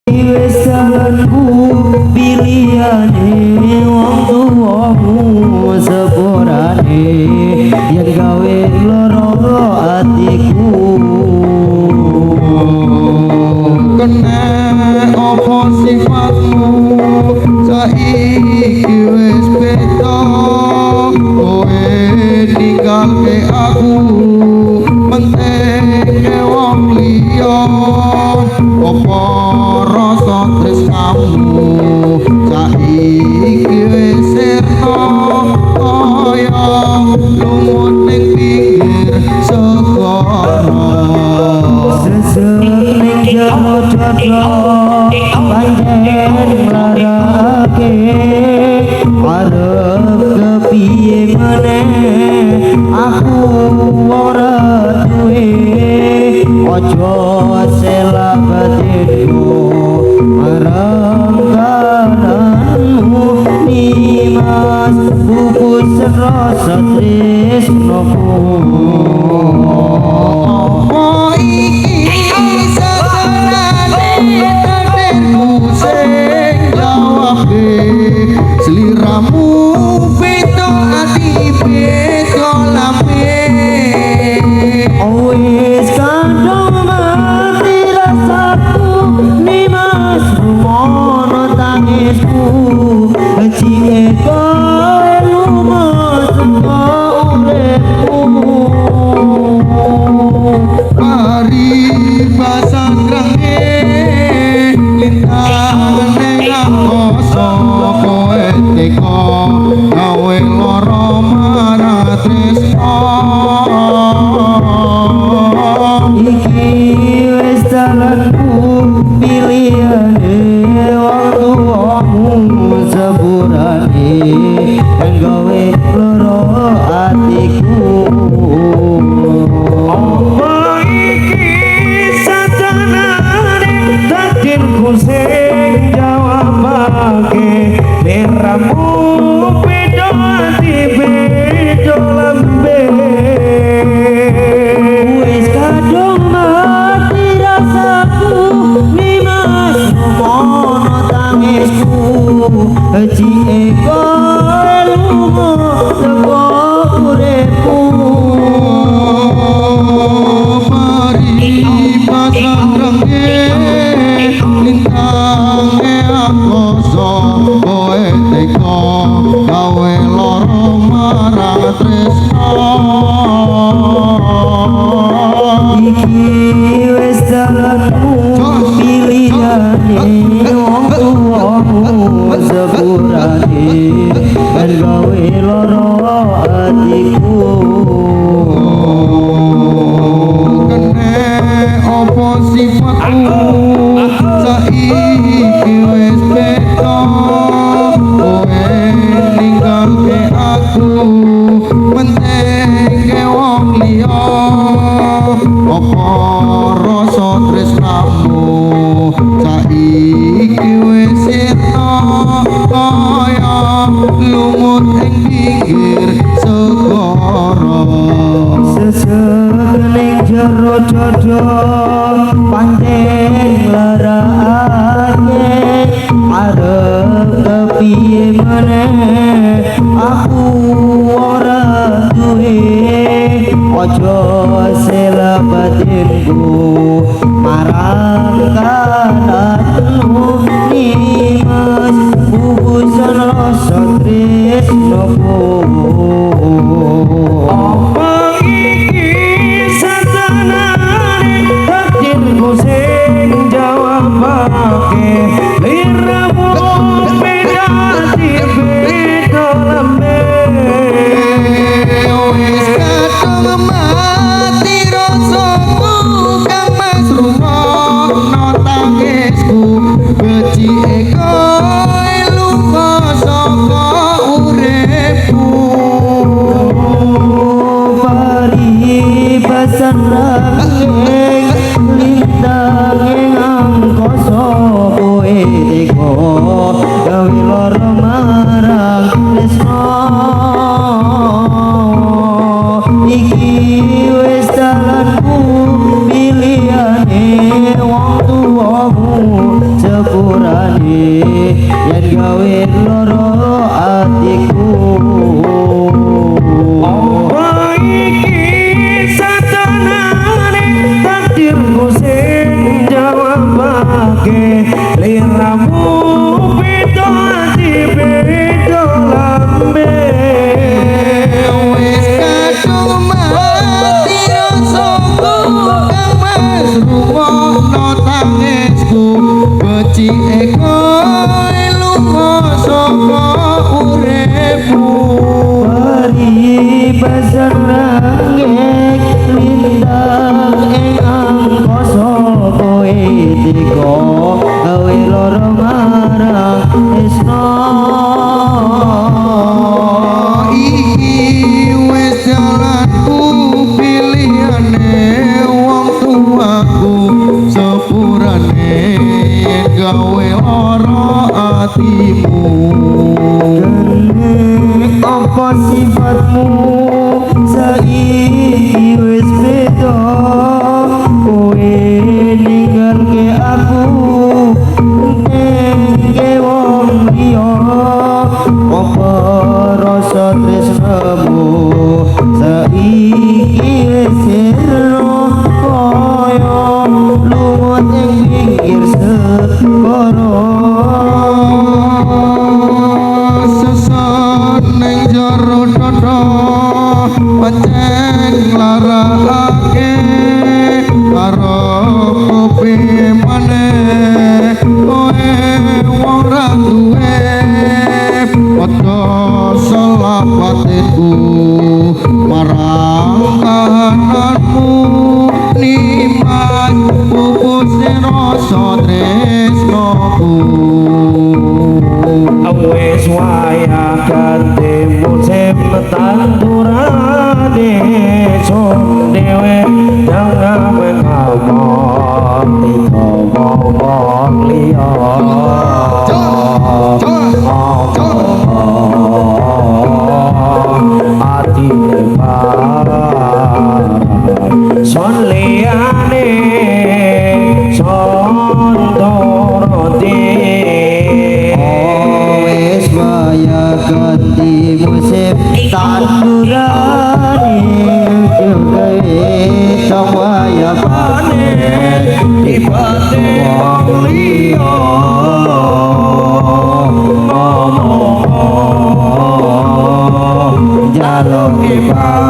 wis jalanku pilihane wong tuwamu sepurane yen gawe lara atiku kena apa sifatmu saiki wis beda kowe ninggalke aku mentenge wong liya apa rasa tresnamu saiki wis sirna kaya lumut ning pinggir segara sesuk ning jero dodo pancen nglarake arep kepiye meneh aku ora duwe aja sela batinku marang kananmu nimas pupus rasa tresnaku oh iki sebenarnya takdirku sing jawabke seliramu beda ati beda lambe wis kandung mati rasaku nimas rumono tangisku kecike kowe lunga saka uripku mari pasan range lintang ning angkasa kowe teka gawe lara marang tresna iki wis jalanku pilihane wong tuwamu sepurane kang gawe lara atiku apa iki sadanane takdirku sing jawabake liramu beda ati beda lambe wis kadung mati rasaku nimas rumono tangisku kecike kowe lunga saka uripku mari pasan range lintang angkasa kowe teka gawe lara marang tresna iki wis jalanku pilihane wong tuwamu sepurane ben gawe lara atiku kene apa sifatmu saiki wis beda kowe ninggalke aku mentenge wong liya apa rasa tresnamu saiki wis sirna kaya lumut ing pinggir segara sesuk ning jero dodo pancen nglarake arep kepiye meneh aku ora duwe aja sela batinku marang kananmu nimas bubusan rasa tresnaku apa iki sadanane takdirku sing jawabake liramu beda ati beda lambe wis kadung mati rasaku kang mas rumono tangisku becike kowe lunga saka uripku pari pasan rangeng lintang ing angkasa kowe teka gawe lara marang tresna iki wis jalanku pilihane wong tuwamu tandurane yen gawe loro atiku apa iki sadanane takdirku sing jawabake liramu beda ati beda lambe wis kadung mati rasaku kang mas rumono tangisku becike koe lunga saka uripmu paribasan rangek lintang ing angkasa kowe teka gawe loro marang tresno iki wis jalanku pilihane wong tuaku sepurane gawe lara atimu apa sifatmu saiki wis beda kowe ninggalke aku nengke wong liya apa rasa tresnamu saiki wis sirna kaya lumut ing pinggir segara sesat ning jero dada pancen nglarake karo kopi maneh koe wong ra duwe padha salah batinku marang kahananmu nimat pupus rasa tresnoku wis wayah ganti musim tandurane sun dhewe jangan ngomong ngomong liya ati son liyane son doroti wis waya ganti musim tandurane juga tong waya panen ibate wong liya ngomong jaluk ibate